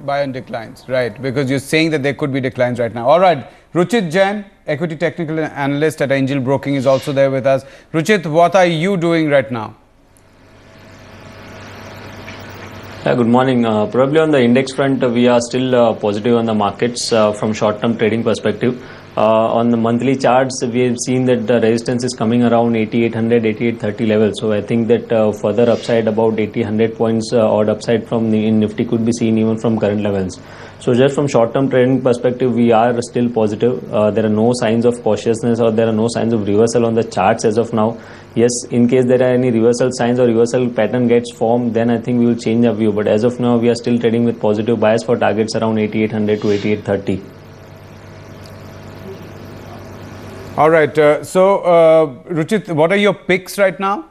Buy on declines, right? Because you're saying that there could be declines right now. All right, Ruchit Jain, equity technical analyst at Angel Broking, is also there with us. Ruchit, what are you doing right now? Good morning. Probably on the index front, we are still positive on the markets from short-term trading perspective. On the monthly charts, we have seen that the resistance is coming around 8800, 8830 level. So I think that further upside about 80-100 points odd upside from the in Nifty could be seen even from current levels. So just from short-term trading perspective, we are still positive. There are no signs of cautiousness or there are no signs of reversal on the charts as of now. Yes, in case there are any reversal signs or reversal pattern gets formed, then I think we will change our view. But as of now, we are still trading with positive bias for targets around 8800 to 8830. All right. Ruchit, what are your picks right now?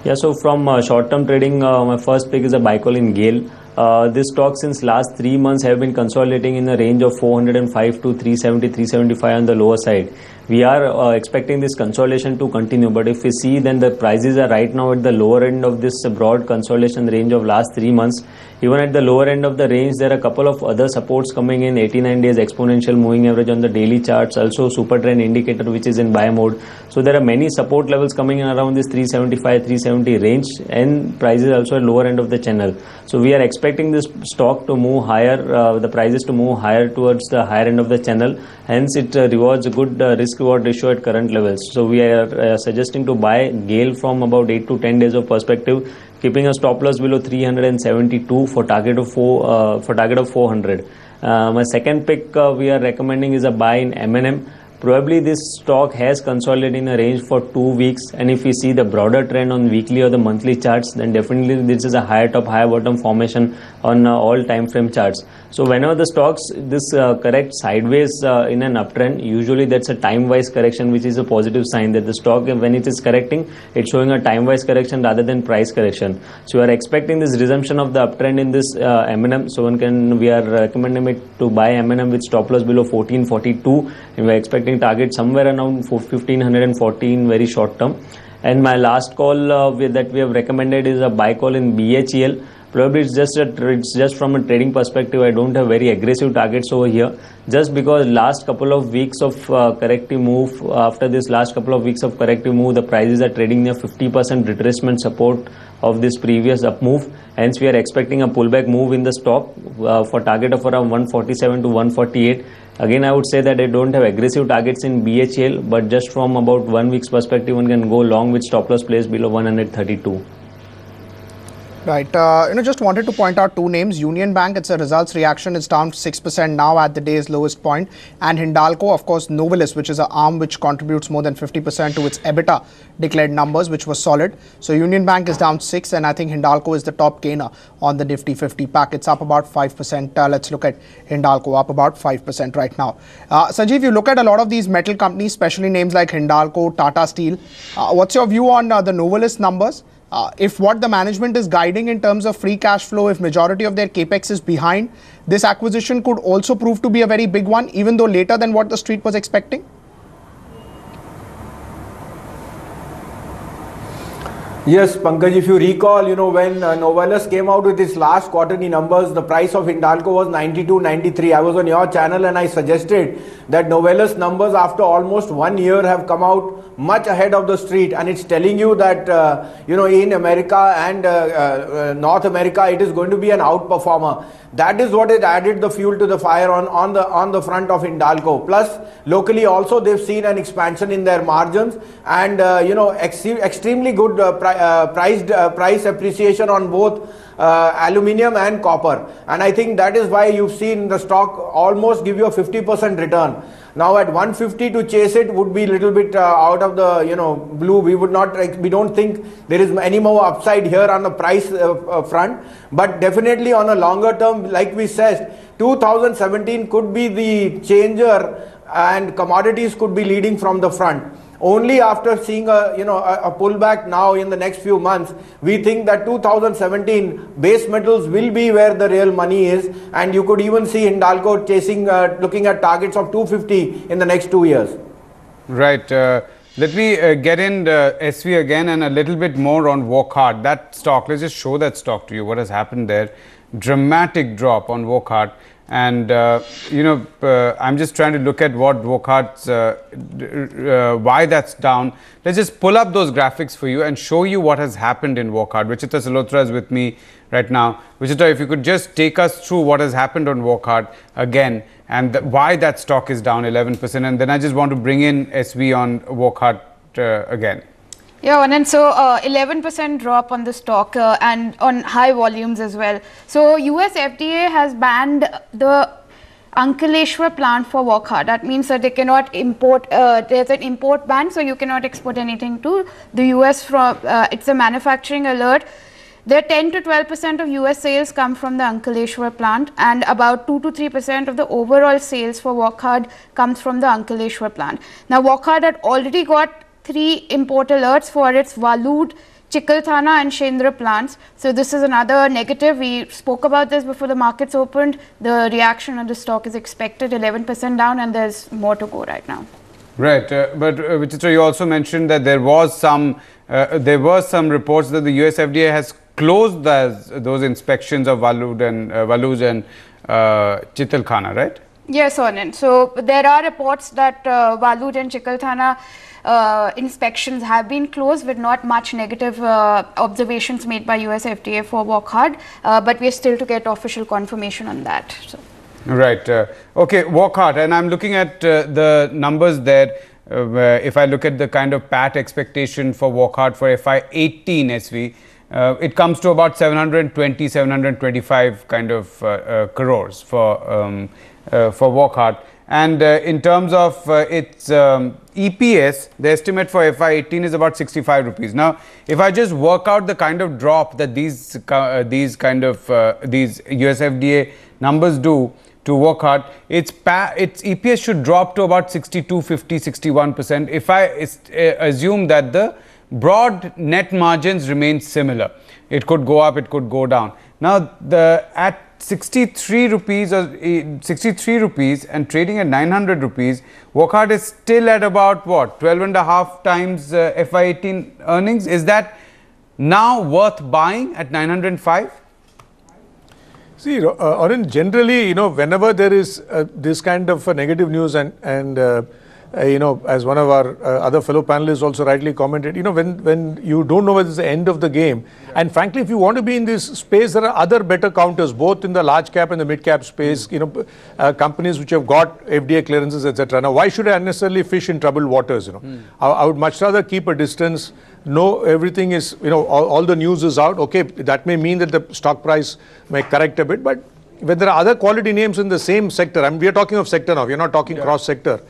Yeah, so from short-term trading, my first pick is a buy call in GAIL. This stock since last 3 months have been consolidating in the range of 405 to 370, 375 on the lower side. We are expecting this consolidation to continue, but if we see, then the prices are right now at the lower end of this broad consolidation range of last 3 months. Even at the lower end of the range, there are a couple of other supports coming in: 89 days exponential moving average on the daily charts, also super trend indicator which is in buy mode. So there are many support levels coming in around this 375, 370 range, and prices also at lower end of the channel. So we are expecting this stock to move higher, the prices to move higher towards the higher end of the channel. Hence, it rewards a good risk reward ratio at current levels. So we are suggesting to buy GAIL from about 8 to 10 days of perspective, keeping a stop loss below 372 for target of 400. My second pick we are recommending is a buy in M&M. Probably this stock has consolidated in a range for 2 weeks, and if we see the broader trend on weekly or the monthly charts, then definitely this is a higher top higher bottom formation on all time frame charts. So whenever the stocks correct sideways in an uptrend, usually that's a time wise correction, which is a positive sign that the stock, when it is correcting, it's showing a time wise correction rather than price correction. So we are expecting this resumption of the uptrend in this M&M. So we are recommending it to buy M&M with stop loss below 1442, and we are expecting target somewhere around 1514 very short term. And my last call that we have recommended is a buy call in BHEL. Probably it's just from a trading perspective, I don't have very aggressive targets over here, just because last couple of weeks of corrective move, after this last couple of weeks of corrective move, the prices are trading near 50% retracement support of this previous up move. Hence we are expecting a pullback move in the stock for target of around 147 to 148. Again, I would say that I don't have aggressive targets in BHEL, but just from about 1 week's perspective, one can go long with stop loss placed below 132. Right. Just wanted to point out two names. Union Bank, it's a results reaction. It's down 6% now at the day's lowest point. And Hindalco, of course, Novelis, which is an arm which contributes more than 50% to its EBITDA declared numbers, which was solid. So Union Bank is down 6%, and I think Hindalco is the top gainer on the Nifty 50 pack. It's up about 5%. Let's look at Hindalco, up about 5% right now. Sanjeev, you look at a lot of these metal companies, especially names like Hindalco, Tata Steel. What's your view on the Novelis numbers? If what the management is guiding in terms of free cash flow, if majority of their capex is behind, this acquisition could also prove to be a very big one, even though later than what the street was expecting? Yes, Pankaj, if you recall, when Novelis came out with its last quarterly numbers, the price of Hindalco was 92, 93. I was on your channel and I suggested that Novelis numbers after almost 1 year have come out much ahead of the street, and it's telling you that, in America and North America, it is going to be an outperformer. That is what has added the fuel to the fire on the front of Hindalco. Plus, locally also they've seen an expansion in their margins and extremely good price appreciation on both aluminium and copper. And I think that is why you've seen the stock almost give you a 50% return. Now at 150 to chase it would be a little bit out of the blue. We don't think there is any more upside here on the price front, but definitely on a longer term, like we said, 2017 could be the changer and commodities could be leading from the front. Only after seeing a pullback now in the next few months, we think that 2017 base metals will be where the real money is, and you could even see Hindalco chasing, looking at targets of 250 in the next 2 years. Right. Let me get in SV again and a little bit more on Wockhardt. That stock, let's just show that stock to you, what has happened there. Dramatic drop on Wockhardt. And, I'm just trying to look at what Wockhardt's, why that's down. Let's just pull up those graphics for you and show you what has happened in Wockhardt. Vichitra Salotra is with me right now. Vichitra, if you could just take us through what has happened on Wockhardt again and why that stock is down 11%. And then I just want to bring in SV on Wockhardt again. Yeah, and so 11% drop on the stock and on high volumes as well. So US FDA has banned the Ankleshwar plant for Wockhardt. That means that they cannot import, there's an import ban, so you cannot export anything to the US from, it's a manufacturing alert. There 10 to 12% of US sales come from the Ankleshwar plant, and about 2 to 3% of the overall sales for Wockhardt comes from the Ankleshwar plant. Now Wockhardt had already got 3 import alerts for its Walud, Chikalthana and Shendra plants. So this is another negative. We spoke about this before the markets opened. The reaction on the stock is expected 11% down, and there's more to go right now. Right, but Vichitra, you also mentioned that there were some reports that the US FDA has closed those inspections of Walud and Chitalkhana, right? Yes, Anand. So there are reports that Walud and Chikalthana inspections have been closed with not much negative observations made by US FDA for Wockhardt, but we are still to get official confirmation on that. So. Right. Okay, Wockhardt, and I'm looking at the numbers there. If I look at the kind of PAT expectation for Wockhardt for FY18 SV, it comes to about 720, 725 kind of crores for Wockhardt. And in terms of its EPS, the estimate for FY18 is about 65 rupees. Now, if I just work out the kind of drop that these US FDA numbers do to Wockhardt, its EPS should drop to about 62, 50, 61%. If I assume that the broad net margins remain similar, it could go up, it could go down. Now, at 63 rupees or 63 rupees and trading at 900 rupees, Wockhardt is still at about what, 12.5 times FY18 earnings. Is that now worth buying at 905? See, Arun, generally, whenever there is this kind of negative news and as one of our other fellow panelists also rightly commented, when you don't know whether it's the end of the game, and frankly, if you want to be in this space, there are other better counters, both in the large cap and the mid cap space, companies which have got FDA clearances, etc. Now, why should I unnecessarily fish in troubled waters? I would much rather keep a distance, know everything is, all the news is out. Okay, that may mean that the stock price may correct a bit, but when there are other quality names in the same sector, we are talking of sector now, we are not talking cross sector,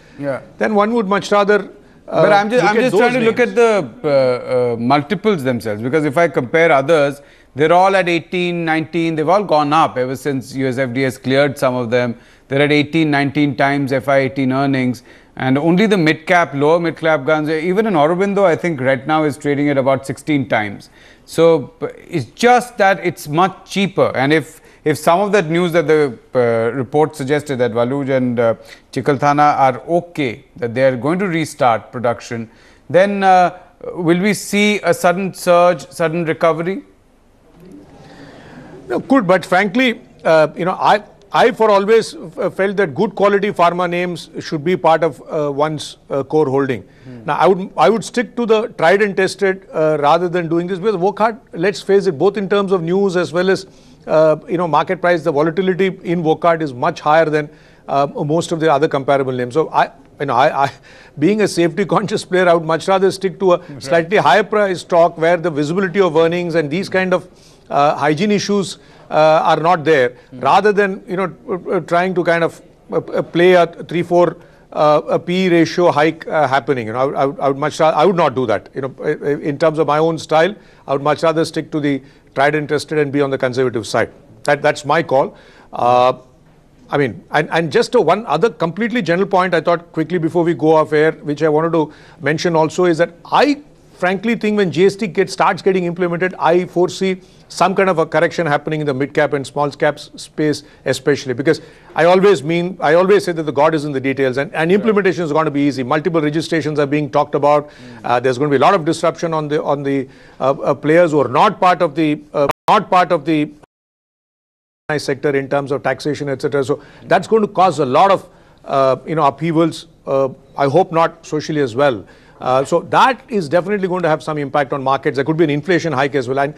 then one would much rather but I'm just trying to look at the multiples themselves, because if I compare others, they're all at 18, 19, they've all gone up ever since US FDA has cleared some of them. They're at 18, 19 times FY18 earnings, and only the mid-cap, lower mid-cap guns, even in Aurobindo, I think right now is trading at about 16 times. So it's just that it's much cheaper, and if some of that news that the report suggested that Walud and Chikalthana are okay, that they are going to restart production, then will we see a sudden surge, sudden recovery? No, good, but frankly, I for always felt that good quality pharma names should be part of one's core holding. Now, I would stick to the tried and tested rather than doing this, because Wockhardt, let's face it, both in terms of news as well as market price, the volatility in Wockhardt is much higher than most of the other comparable names. So I being a safety conscious player, I would much rather stick to a slightly higher price stock where the visibility of earnings and these kind of hygiene issues are not there, rather than trying to kind of play a 3-4 PE ratio hike happening. I would much rather, I would not do that. In terms of my own style, I would much rather stick to the tried and tested and be on the conservative side. That's my call. And just one other completely general point I thought quickly before we go off air, which I wanted to mention also, is that I frankly think when GST starts getting implemented, I foresee some kind of a correction happening in the mid-cap and small-cap space especially, because I always say that the God is in the details, and implementation is going to be easy. Multiple registrations are being talked about. There's going to be a lot of disruption on the players who are not part of the sector in terms of taxation, etc. So that's going to cause a lot of upheavals. I hope not socially as well. So that is definitely going to have some impact on markets. There could be an inflation hike as well. And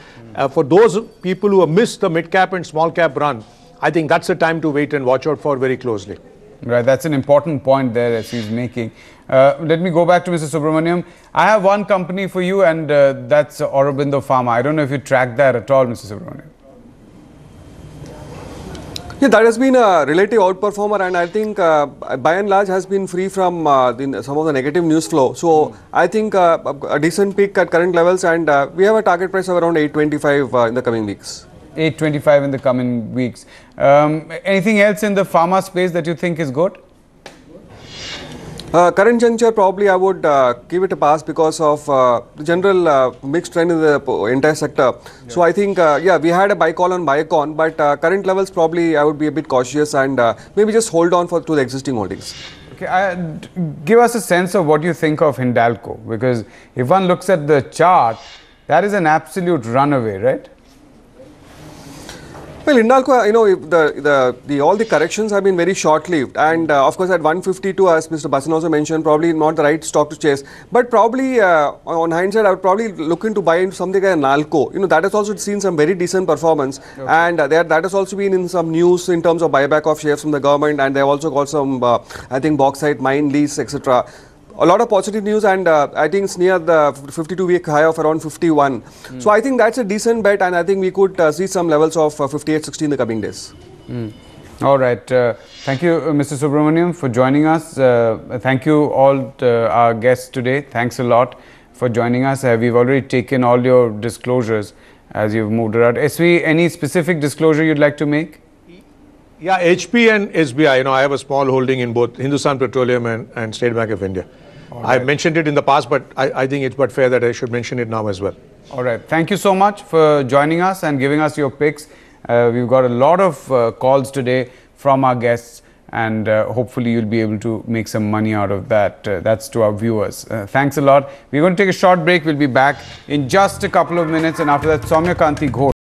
for those people who have missed the mid-cap and small-cap run, I think that's the time to wait and watch out for very closely. Right, that's an important point there as he's making. Let me go back to Mr. Subramaniam. I have one company for you, and that's Aurobindo Pharma. I don't know if you track that at all, Mr. Subramaniam. Yeah, that has been a relative outperformer, and I think by and large has been free from some of the negative news flow. So I think a decent pick at current levels, and we have a target price of around 825 in the coming weeks. 825 in the coming weeks. Anything else in the pharma space that you think is good? Current juncture, probably I would give it a pass because of the general mixed trend in the entire sector. Yeah. So I think, yeah, we had a buy call on Biocon, but current levels probably I would be a bit cautious and maybe just hold on to the existing holdings. Okay, give us a sense of what you think of Hindalco, because if one looks at the chart, that is an absolute runaway, right? Well, Hindalco, you know, if all the corrections have been very short-lived, and of course at 152, as Mr. Basan also mentioned, probably not the right stock to chase. But probably on hindsight, I would probably look into buying something like Nalco. You know, that has also seen some very decent performance, okay. And that has also been in some news in terms of buyback of shares from the government, and they have also got some, I think, bauxite mine lease, etc. A lot of positive news, and I think it's near the 52-week high of around 51. So I think that's a decent bet, and I think we could see some levels of 58.60 in the coming days. All right. Thank you, Mr. Subramaniam, for joining us. Thank you all our guests today. Thanks a lot for joining us. We've already taken all your disclosures as you've moved around. SV, any specific disclosure you'd like to make? Yeah, HP and SBI, you know, I have a small holding in both Hindustan Petroleum and State Bank of India. Right. I've mentioned it in the past, but I think it's but fair that I should mention it now as well. All right. Thank you so much for joining us and giving us your picks. We've got a lot of calls today from our guests, and hopefully you'll be able to make some money out of that. That's to our viewers. Thanks a lot. We're going to take a short break. We'll be back in just a couple of minutes, and after that, Soumya Kanti Ghosh.